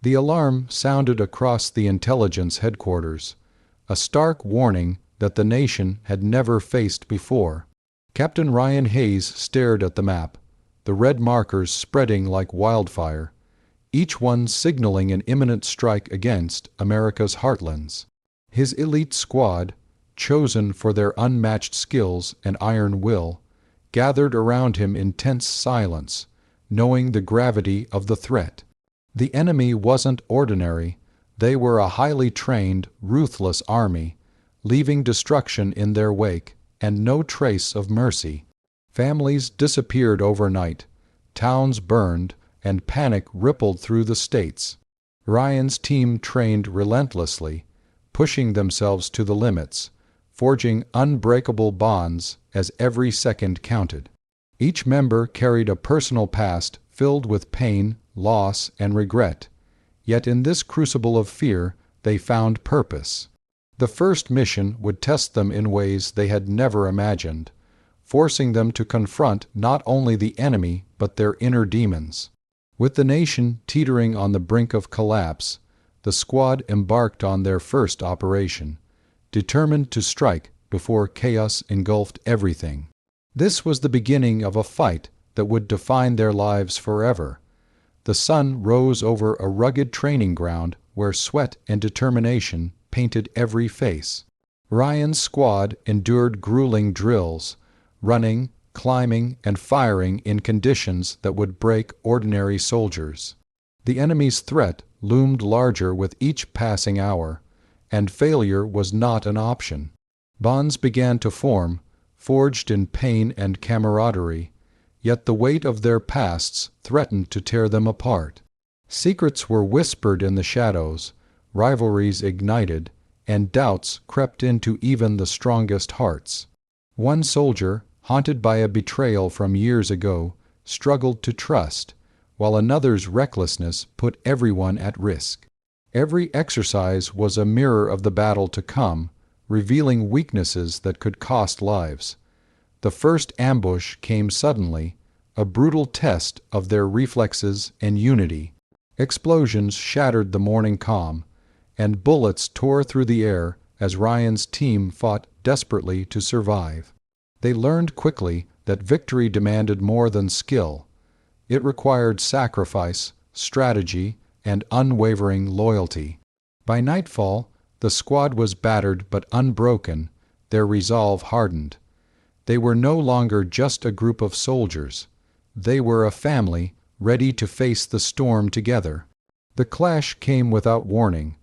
The alarm sounded across the intelligence headquarters, a stark warning that the nation had never faced before. Captain Ryan Hayes stared at the map, the red markers spreading like wildfire, each one signaling an imminent strike against America's heartlands. His elite squad, chosen for their unmatched skills and iron will, gathered around him in tense silence, knowing the gravity of the threat. The enemy wasn't ordinary. They were a highly trained, ruthless army, leaving destruction in their wake and no trace of mercy. Families disappeared overnight, towns burned, and panic rippled through the states. Ryan's team trained relentlessly, pushing themselves to the limits, forging unbreakable bonds as every second counted. Each member carried a personal past filled with pain, loss, and regret, yet in this crucible of fear they found purpose. The first mission would test them in ways they had never imagined, forcing them to confront not only the enemy but their inner demons. With the nation teetering on the brink of collapse, the squad embarked on their first operation, determined to strike before chaos engulfed everything. This was the beginning of a fight that would define their lives forever. The sun rose over a rugged training ground where sweat and determination painted every face. Ryan's squad endured grueling drills, running, climbing, and firing in conditions that would break ordinary soldiers. The enemy's threat loomed larger with each passing hour, and failure was not an option. Bonds began to form, forged in pain and camaraderie, yet the weight of their pasts threatened to tear them apart. Secrets were whispered in the shadows, rivalries ignited, and doubts crept into even the strongest hearts. One soldier, haunted by a betrayal from years ago, struggled to trust, while another's recklessness put everyone at risk. Every exercise was a mirror of the battle to come, revealing weaknesses that could cost lives. The first ambush came suddenly, a brutal test of their reflexes and unity. Explosions shattered the morning calm, and bullets tore through the air as Ryan's team fought desperately to survive. They learned quickly that victory demanded more than skill. It required sacrifice, strategy, and unwavering loyalty. By nightfall, the squad was battered but unbroken, their resolve hardened. They were no longer just a group of soldiers. They were a family, ready to face the storm together. The clash came without warning.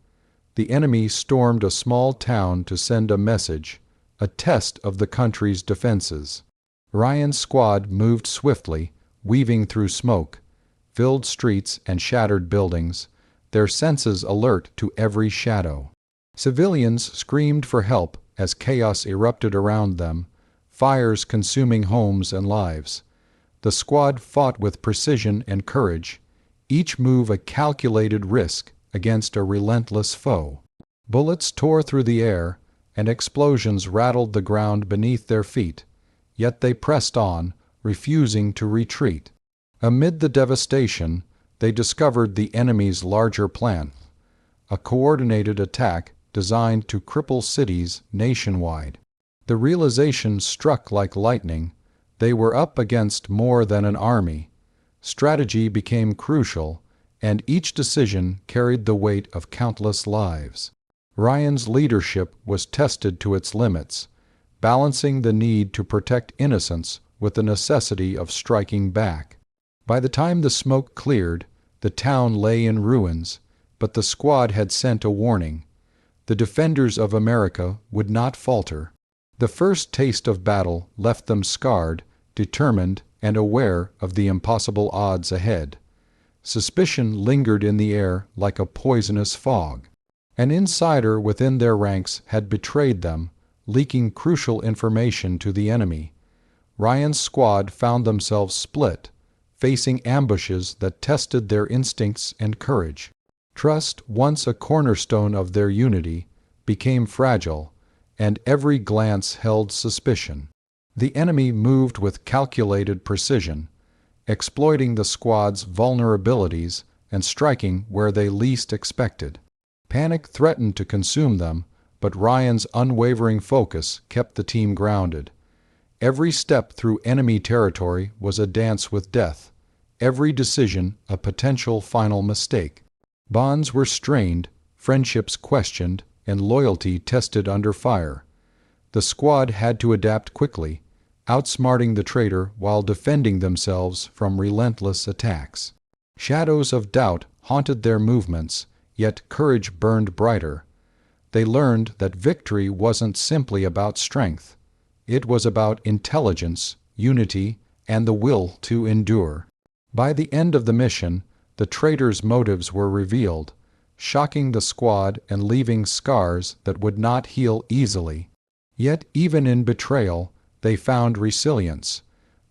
The enemy stormed a small town to send a message, a test of the country's defenses. Ryan's squad moved swiftly, weaving through smoke, filled streets and shattered buildings, their senses alert to every shadow. Civilians screamed for help as chaos erupted around them, fires consuming homes and lives. The squad fought with precision and courage, each move a calculated risk against a relentless foe. Bullets tore through the air, and explosions rattled the ground beneath their feet, yet they pressed on, refusing to retreat. Amid the devastation, they discovered the enemy's larger plan, a coordinated attack designed to cripple cities nationwide. The realization struck like lightning. They were up against more than an army. Strategy became crucial, and each decision carried the weight of countless lives. Ryan's leadership was tested to its limits, balancing the need to protect innocence with the necessity of striking back. By the time the smoke cleared, the town lay in ruins, but the squad had sent a warning. The defenders of America would not falter. The first taste of battle left them scarred, determined, and aware of the impossible odds ahead. Suspicion lingered in the air like a poisonous fog. An insider within their ranks had betrayed them, leaking crucial information to the enemy. Ryan's squad found themselves split, facing ambushes that tested their instincts and courage. Trust, once a cornerstone of their unity, became fragile, and every glance held suspicion. The enemy moved with calculated precision, exploiting the squad's vulnerabilities and striking where they least expected. Panic threatened to consume them, but Ryan's unwavering focus kept the team grounded. Every step through enemy territory was a dance with death, every decision a potential final mistake. Bonds were strained, friendships questioned, and loyalty tested under fire. The squad had to adapt quickly, outsmarting the traitor while defending themselves from relentless attacks. Shadows of doubt haunted their movements, yet courage burned brighter. They learned that victory wasn't simply about strength. It was about intelligence, unity, and the will to endure. By the end of the mission, the traitor's motives were revealed, shocking the squad and leaving scars that would not heal easily. Yet even in betrayal, they found resilience,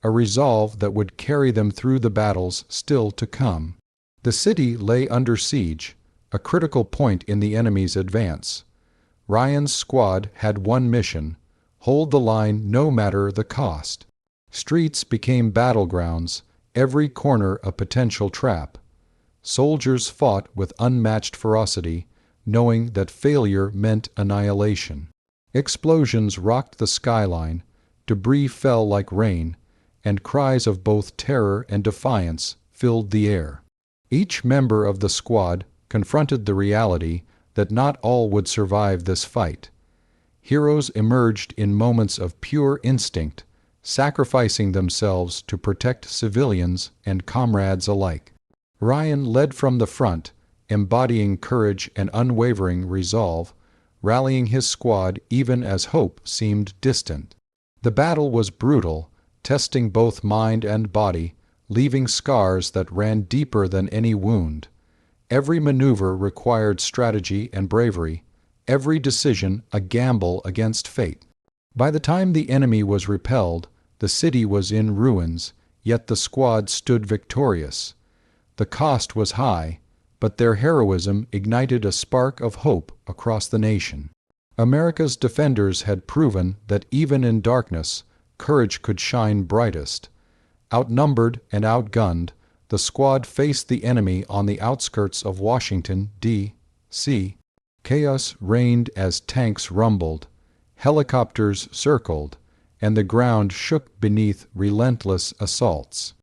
a resolve that would carry them through the battles still to come. The city lay under siege, a critical point in the enemy's advance. Ryan's squad had one mission: hold the line no matter the cost. Streets became battlegrounds, every corner a potential trap. Soldiers fought with unmatched ferocity, knowing that failure meant annihilation. Explosions rocked the skyline, debris fell like rain, and cries of both terror and defiance filled the air. Each member of the squad confronted the reality that not all would survive this fight. Heroes emerged in moments of pure instinct, sacrificing themselves to protect civilians and comrades alike. Ryan led from the front, embodying courage and unwavering resolve, rallying his squad even as hope seemed distant. The battle was brutal, testing both mind and body, leaving scars that ran deeper than any wound. Every maneuver required strategy and bravery, every decision a gamble against fate. By the time the enemy was repelled, the city was in ruins, yet the squad stood victorious. The cost was high, but their heroism ignited a spark of hope across the nation. America's defenders had proven that even in darkness, courage could shine brightest. Outnumbered and outgunned, the squad faced the enemy on the outskirts of Washington, D.C. Chaos reigned as tanks rumbled, helicopters circled, and the ground shook beneath relentless assaults.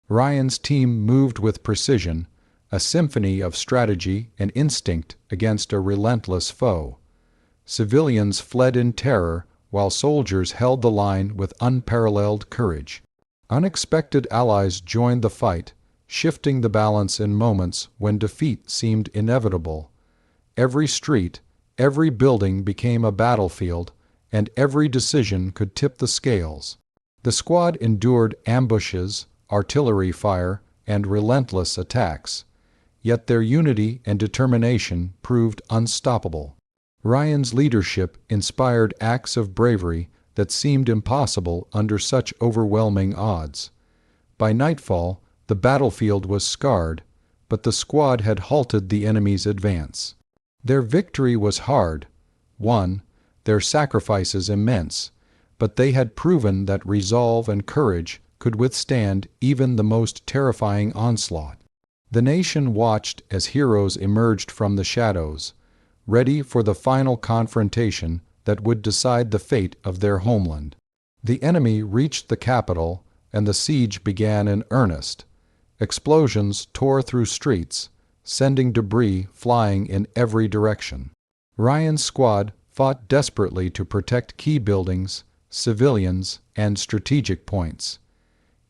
Ryan's team moved with precision, a symphony of strategy and instinct against a relentless foe. Civilians fled in terror, while soldiers held the line with unparalleled courage. Unexpected allies joined the fight, shifting the balance in moments when defeat seemed inevitable. Every street, every building became a battlefield, and every decision could tip the scales. The squad endured ambushes, artillery fire, and relentless attacks. Yet their unity and determination proved unstoppable. Ryan's leadership inspired acts of bravery that seemed impossible under such overwhelming odds. By nightfall, the battlefield was scarred, but the squad had halted the enemy's advance. Their victory was hard-won, their sacrifices immense, but they had proven that resolve and courage could withstand even the most terrifying onslaught. The nation watched as heroes emerged from the shadows, ready for the final confrontation that would decide the fate of their homeland. The enemy reached the capital, and the siege began in earnest. Explosions tore through streets, sending debris flying in every direction. Ryan's squad fought desperately to protect key buildings, civilians, and strategic points.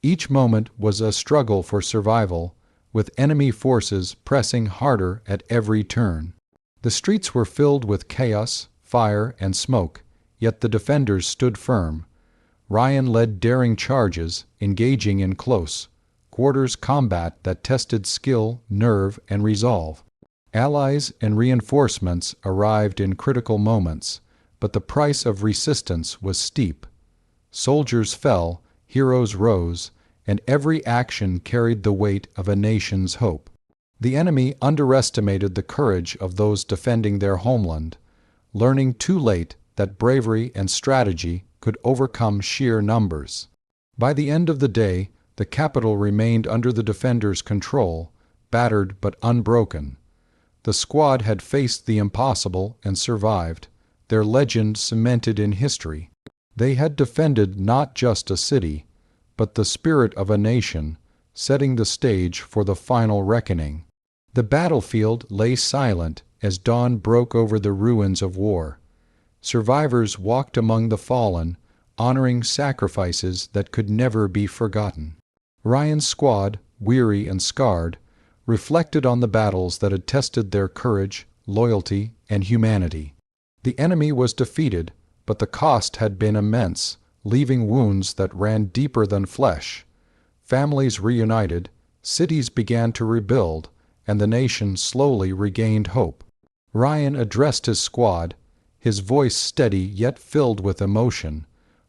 Each moment was a struggle for survival, with enemy forces pressing harder at every turn. The streets were filled with chaos, fire, and smoke, yet the defenders stood firm. Ryan led daring charges, engaging in close quarters combat that tested skill, nerve, and resolve. Allies and reinforcements arrived in critical moments, but the price of resistance was steep. Soldiers fell, heroes rose, and every action carried the weight of a nation's hope. The enemy underestimated the courage of those defending their homeland, learning too late that bravery and strategy could overcome sheer numbers. By the end of the day, the capital remained under the defenders' control, battered but unbroken. The squad had faced the impossible and survived, their legend cemented in history. They had defended not just a city, but the spirit of a nation, setting the stage for the final reckoning. The battlefield lay silent as dawn broke over the ruins of war. Survivors walked among the fallen, honoring sacrifices that could never be forgotten. Ryan's squad, weary and scarred, reflected on the battles that had tested their courage, loyalty, and humanity. The enemy was defeated, but the cost had been immense, leaving wounds that ran deeper than flesh. Families reunited, cities began to rebuild, and the nation slowly regained hope. Ryan addressed his squad, his voice steady yet filled with emotion,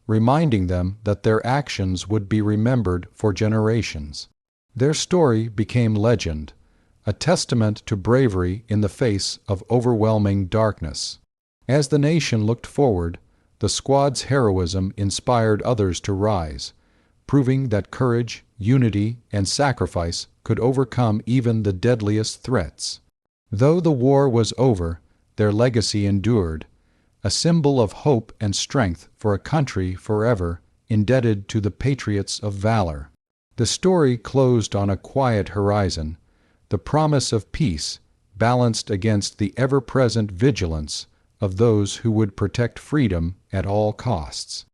reminding them that their actions would be remembered for generations. Their story became legend, a testament to bravery in the face of overwhelming darkness. As the nation looked forward, the squad's heroism inspired others to rise, proving that courage, unity, and sacrifice could overcome even the deadliest threats. Though the war was over, their legacy endured, a symbol of hope and strength for a country forever indebted to the patriots of valor. The story closed on a quiet horizon, the promise of peace balanced against the ever-present vigilance of those who would protect freedom at all costs.